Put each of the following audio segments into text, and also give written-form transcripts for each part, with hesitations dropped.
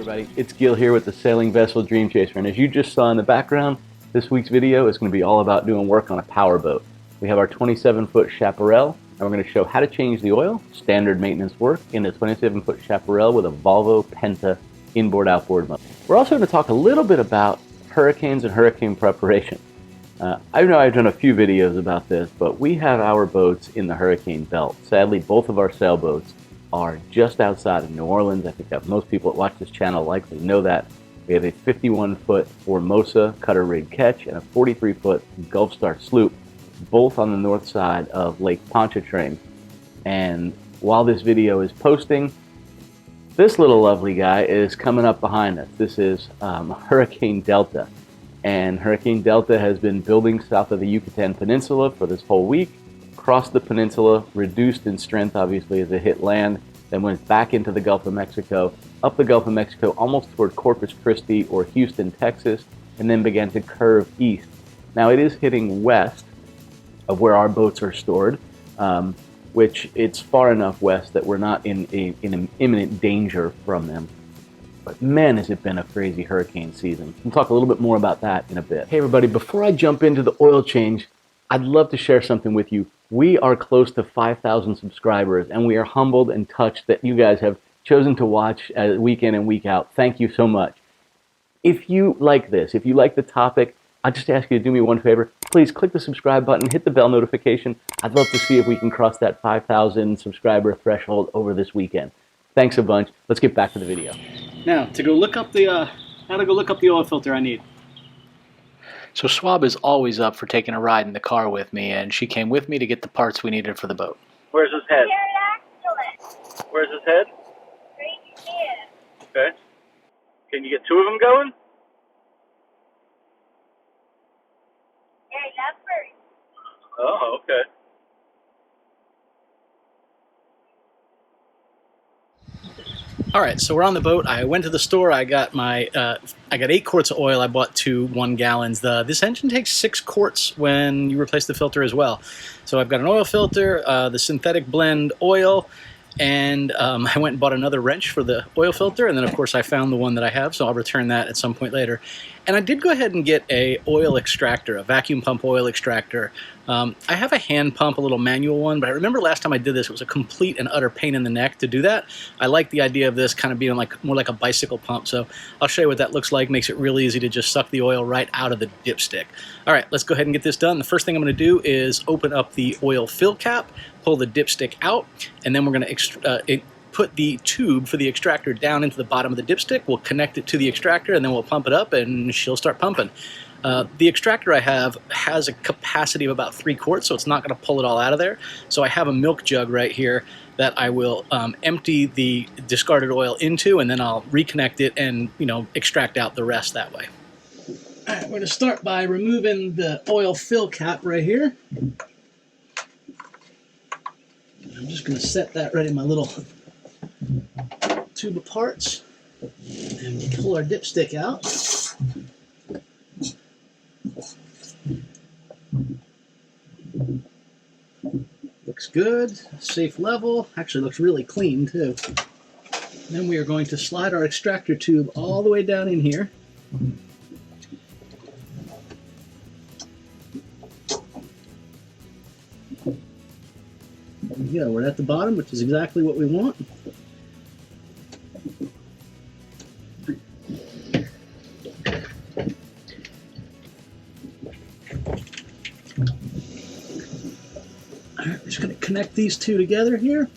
everybody, it's Gil here with the Sailing Vessel Dreamchaser, and as you just saw in the background, this week's video is going to be all about doing work on a powerboat. We have our 27-foot chaparral, and we're going to show how to change the oil, standard maintenance work, in a 27-foot chaparral with a Volvo Penta inboard-outboard motor. We're also going to talk a little bit about hurricanes and hurricane preparation. I know I've done a few videos about this, but we have our boats in the hurricane belt. Sadly, both of our sailboats are just outside of New Orleans. I think that most people that watch this channel likely know that. We have a 51-foot Formosa Cutter Rigged Ketch and a 43-foot Gulf Star sloop, both on the north side of Lake Pontchartrain. And while this video is posting, this little lovely guy is coming up behind us. This is Hurricane Delta. And Hurricane Delta has been building south of the Yucatan Peninsula for this whole week. Crossed the peninsula, reduced in strength obviously as it hit land, then went back into the Gulf of Mexico, up the Gulf of Mexico almost toward Corpus Christi or Houston, Texas, and then began to curve east. Now it is hitting west of where our boats are stored, which it's far enough west that we're not in imminent danger from them. But man, has it been a crazy hurricane season. We'll talk a little bit more about that in a bit. Hey everybody, before I jump into the oil change, I'd love to share something with you. We are close to 5,000 subscribers, and we are humbled and touched that you guys have chosen to watch week in and week out. Thank you so much. If you like this, if you like the topic, I just ask you to do me one favor. Please click the subscribe button, hit the bell notification. I'd love to see if we can cross that 5,000 subscriber threshold over this weekend. Thanks a bunch. Let's get back to the video. Now, to go look up the oil filter I need. So Schwab is always up for taking a ride in the car with me, and she came with me to get the parts we needed for the boat. Where's his head? Where's his head? Right here. Okay. Can you get two of them going? Hey, leopard. Oh, okay. All right, so we're on the boat. I went to the store. I got 8 quarts of oil. I bought 2 1-gallons. This engine takes 6 quarts when you replace the filter as well. So I've got an oil filter, the synthetic blend oil, and I went and bought another wrench for the oil filter, and then of course I found the one that I have, so I'll return that at some point later. And I did go ahead and get a oil extractor, a vacuum pump oil extractor. I have a hand pump, a little manual one, but I remember last time I did this, it was a complete and utter pain in the neck to do that. I like the idea of this kind of being more like a bicycle pump, so I'll show you what that looks like. Makes it really easy to just suck the oil right out of the dipstick. All right, let's go ahead and get this done. The first thing I'm going to do is open up the oil fill cap, pull the dipstick out, and then we're going to put the tube for the extractor down into the bottom of the dipstick. We'll connect it to the extractor, and then we'll pump it up, and she'll start pumping. The extractor I have has a capacity of about 3 quarts, so it's not going to pull it all out of there. So I have a milk jug right here that I will empty the discarded oil into, and then I'll reconnect it and extract out the rest that way. All right, we're going to start by removing the oil fill cap right here. I'm just going to set that right in my little tube of parts, and we'll pull our dipstick out. Looks good, safe level, actually looks really clean too. Then we are going to slide our extractor tube all the way down in here. There we go, we're at the bottom, which is exactly what we want. Alright, we're just going to connect these two together here.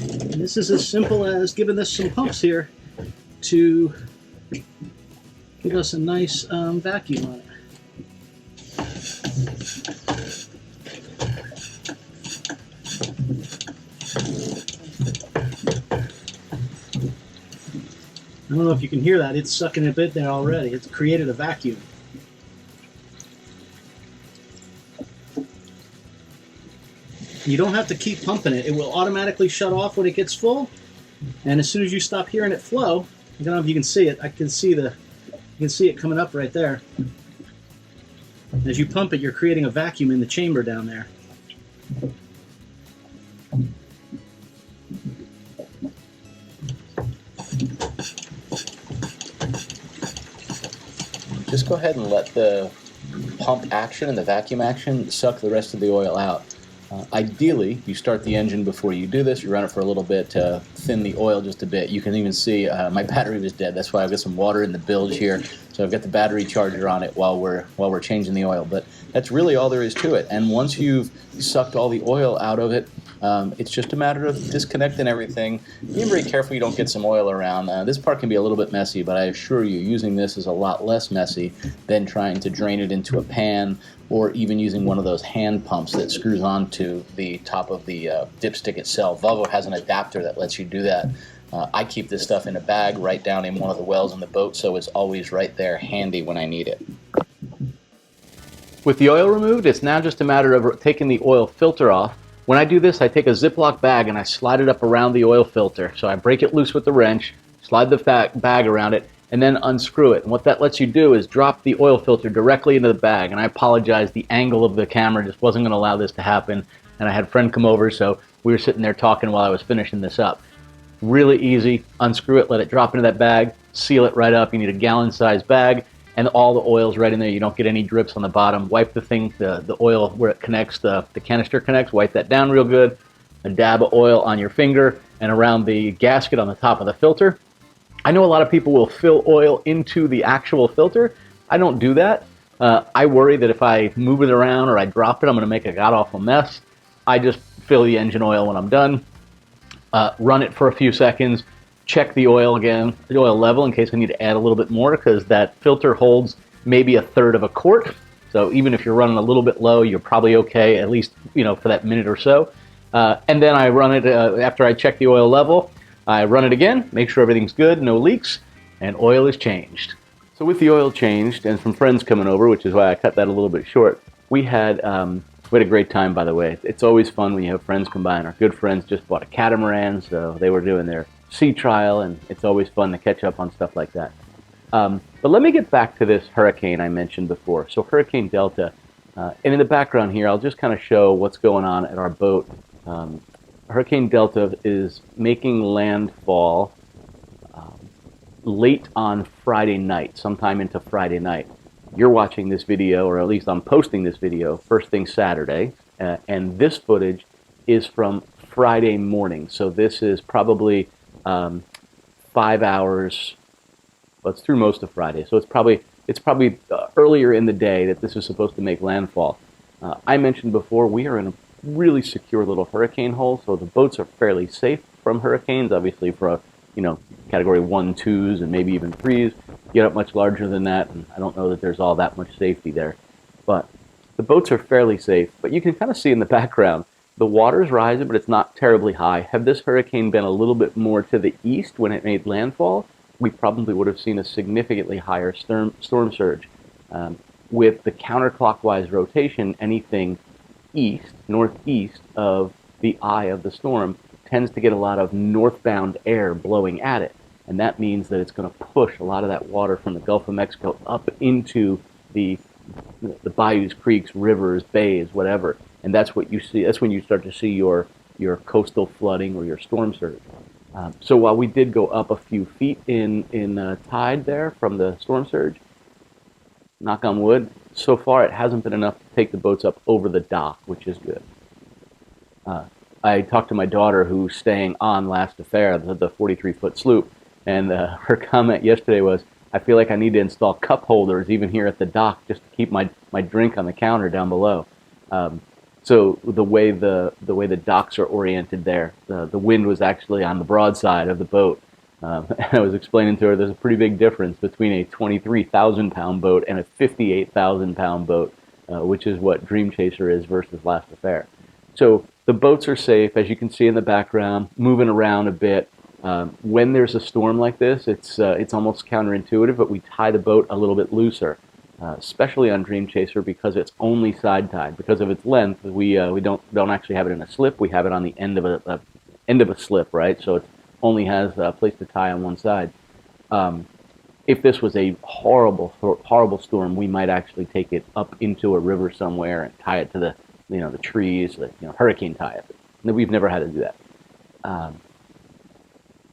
And this is as simple as giving this some pumps here to give us a nice vacuum on it. I don't know if you can hear that, it's sucking a bit there already. It's created a vacuum. You don't have to keep pumping it. It will automatically shut off when it gets full. And as soon as you stop hearing it flow, I don't know if you can see it. I can see you can see it coming up right there. As you pump it, you're creating a vacuum in the chamber down there. just go ahead and let the pump action and the vacuum action suck the rest of the oil out. Ideally, you start the engine before you do this. You run it for a little bit to thin the oil just a bit. You can even see my battery was dead. That's why I've got some water in the bilge here. So I've got the battery charger on it while we're changing the oil. But that's really all there is to it. And once you've sucked all the oil out of it, it's just a matter of disconnecting everything. Being very careful you don't get some oil around. This part can be a little bit messy, but I assure you, using this is a lot less messy than trying to drain it into a pan or even using one of those hand pumps that screws onto the top of the dipstick itself. Volvo has an adapter that lets you do that. I keep this stuff in a bag right down in one of the wells in the boat, so it's always right there handy when I need it. With the oil removed, it's now just a matter of taking the oil filter off. When I do this, I take a Ziploc bag and I slide it up around the oil filter. So I break it loose with the wrench, slide the bag around it, and then unscrew it. And what that lets you do is drop the oil filter directly into the bag. And I apologize, the angle of the camera just wasn't going to allow this to happen. And I had a friend come over, so we were sitting there talking while I was finishing this up. Really easy. Unscrew it, let it drop into that bag, seal it right up. You need a gallon-sized bag, and all the oil's right in there. You don't get any drips on the bottom. Wipe the thing, the oil where it connects, the canister connects, wipe that down real good. A dab of oil on your finger and around the gasket on the top of the filter. I know a lot of people will fill oil into the actual filter. I don't do that. I worry that if I move it around or I drop it, I'm going to make a god-awful mess. I just fill the engine oil when I'm done, run it for a few seconds, check the oil again, the oil level in case I need to add a little bit more, because that filter holds maybe 1/3 of a quart. So even if you're running a little bit low, you're probably okay, at least for that minute or so. And then I run it after I check the oil level. I run it again, make sure everything's good, no leaks, and oil is changed. So with the oil changed and some friends coming over, which is why I cut that a little bit short, we had a great time, by the way. It's always fun when you have friends come by, and our good friends just bought a catamaran, so they were doing their sea trial, and it's always fun to catch up on stuff like that. But let me get back to this hurricane I mentioned before. So Hurricane Delta, and in the background here, I'll just kind of show what's going on at our boat. Hurricane Delta is making landfall late on Friday night, sometime into Friday night. You're watching this video, or at least I'm posting this video, first thing Saturday, and this footage is from Friday morning. So this is probably 5 hours. Well, it's through most of Friday, so it's probably earlier in the day that this is supposed to make landfall. I mentioned before, we are in a really secure little hurricane hole, so the boats are fairly safe from hurricanes. Obviously, for category 1, 2s, and maybe even 3s, get up much larger than that, and I don't know that there's all that much safety there. But the boats are fairly safe. But you can kind of see in the background, the water's rising, but it's not terribly high. Had this hurricane been a little bit more to the east when it made landfall, we probably would have seen a significantly higher storm surge. With the counterclockwise rotation, anything east, northeast of the eye of the storm tends to get a lot of northbound air blowing at it. And that means that it's going to push a lot of that water from the Gulf of Mexico up into the bayous, creeks, rivers, bays, whatever. And that's what you see. That's when you start to see your coastal flooding or your storm surge. So while we did go up a few feet in tide there from the storm surge, knock on wood, so far it hasn't been enough to take the boats up over the dock, which is good. I talked to my daughter who's staying on Last Affair, the 43-foot sloop, and her comment yesterday was, I feel like I need to install cup holders even here at the dock just to keep my drink on the counter down below. So the way the docks are oriented there, the wind was actually on the broadside of the boat. And I was explaining to her there's a pretty big difference between a 23,000-pound boat and a 58,000-pound boat, which is what Dreamchaser is versus Last Affair. So the boats are safe, as you can see in the background, moving around a bit. When there's a storm like this, it's almost counterintuitive, but we tie the boat a little bit looser, especially on Dreamchaser because it's only side tied. Because of its length, we don't actually have it in a slip. We have it on the end of a slip, right? So it only has a place to tie on one side. If this was a horrible storm, we might actually take it up into a river somewhere and tie it to the trees, hurricane tie it. We've never had to do that.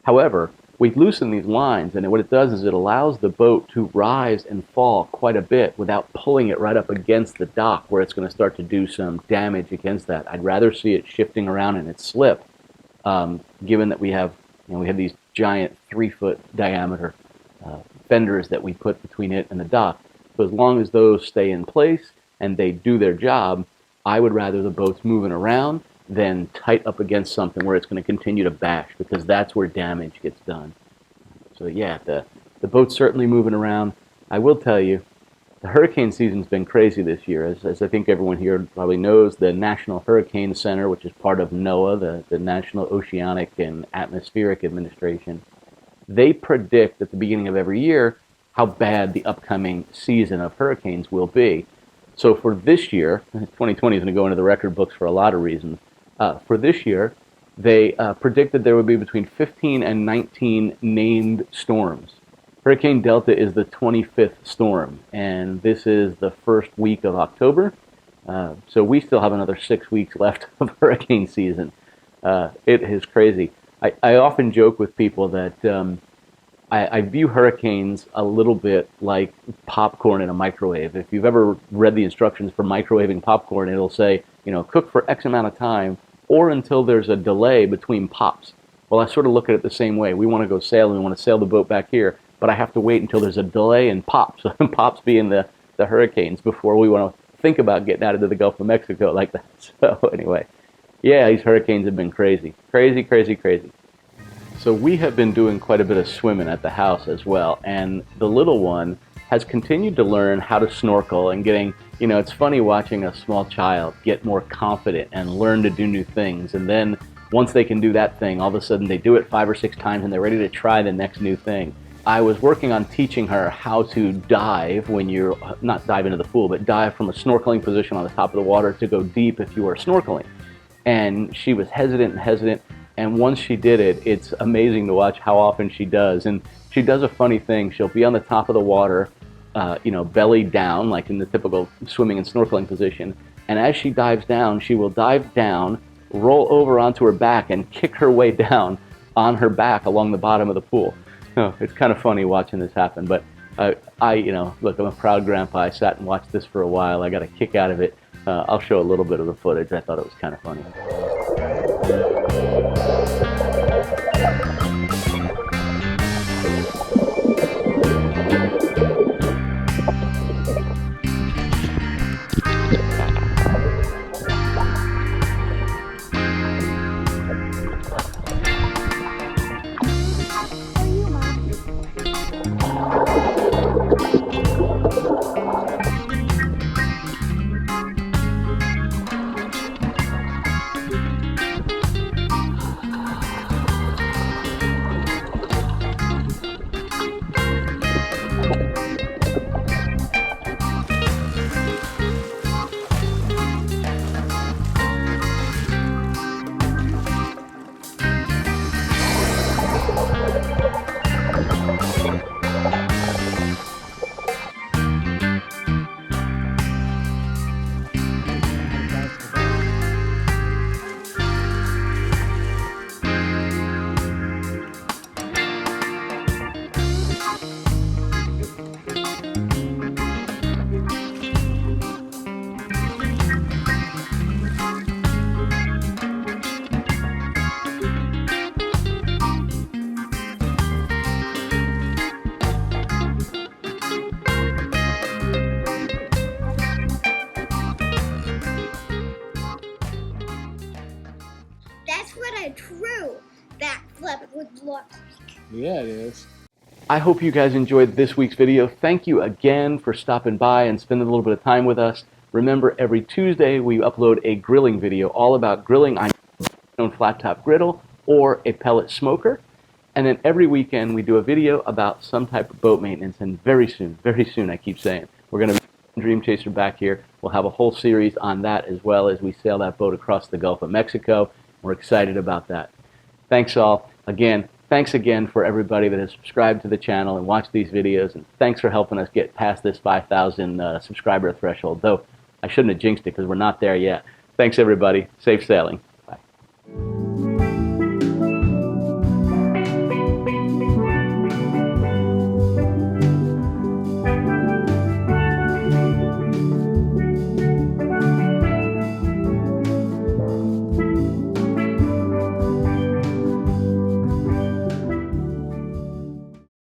However, we loosen these lines, and what it does is it allows the boat to rise and fall quite a bit without pulling it right up against the dock where it's going to start to do some damage against that. I'd rather see it shifting around in its slip, given that we have these giant 3-foot diameter fenders that we put between it and the dock. So as long as those stay in place and they do their job, I would rather the boat's moving around than tight up against something where it's going to continue to bash, because that's where damage gets done. So yeah, the boat's certainly moving around. I will tell you, the hurricane season's been crazy this year. As I think everyone here probably knows, the National Hurricane Center, which is part of NOAA, the National Oceanic and Atmospheric Administration, they predict at the beginning of every year how bad the upcoming season of hurricanes will be. So for this year, 2020 is going to go into the record books for a lot of reasons. For this year, they predicted there would be between 15 and 19 named storms. Hurricane Delta is the 25th storm, and this is the first week of October. So we still have another 6 weeks left of hurricane season. It is crazy. I often joke with people that I view hurricanes a little bit like popcorn in a microwave. If you've ever read the instructions for microwaving popcorn, it'll say, cook for X amount of time or until there's a delay between pops. Well, I sort of look at it the same way. We want to go sailing, we want to sail the boat back here, but I have to wait until there's a delay in pops, pops being the hurricanes, before we want to think about getting out into the Gulf of Mexico like that. So anyway, yeah, these hurricanes have been crazy. Crazy, crazy, crazy. So we have been doing quite a bit of swimming at the house as well, and the little one has continued to learn how to snorkel and getting, it's funny watching a small child get more confident and learn to do new things, and then once they can do that thing, all of a sudden they do it 5 or 6 times and they're ready to try the next new thing. I was working on teaching her how to dive when you're, not dive into the pool, but dive from a snorkeling position on the top of the water to go deep if you are snorkeling. And she was hesitant, and once she did it, it's amazing to watch how often she does. And she does a funny thing. She'll be on the top of the water, belly down, like in the typical swimming and snorkeling position. And as she dives down, she will dive down, roll over onto her back, and kick her way down on her back along the bottom of the pool. So it's kind of funny watching this happen. But look, I'm a proud grandpa. I sat and watched this for a while. I got a kick out of it. I'll show a little bit of the footage. I thought it was kind of funny. That's what a true backflip would look like. Yeah, it is. I hope you guys enjoyed this week's video. Thank you again for stopping by and spending a little bit of time with us. Remember, every Tuesday we upload a grilling video all about grilling on a flat top griddle or a pellet smoker. And then every weekend we do a video about some type of boat maintenance. And very soon, I keep saying, we're going to be Dreamchaser back here. We'll have a whole series on that as well as we sail that boat across the Gulf of Mexico. We're excited about that. Thanks all. Again, thanks again for everybody that has subscribed to the channel and watched these videos. And thanks for helping us get past this 5,000 subscriber threshold. Though I shouldn't have jinxed it because we're not there yet. Thanks everybody. Safe sailing.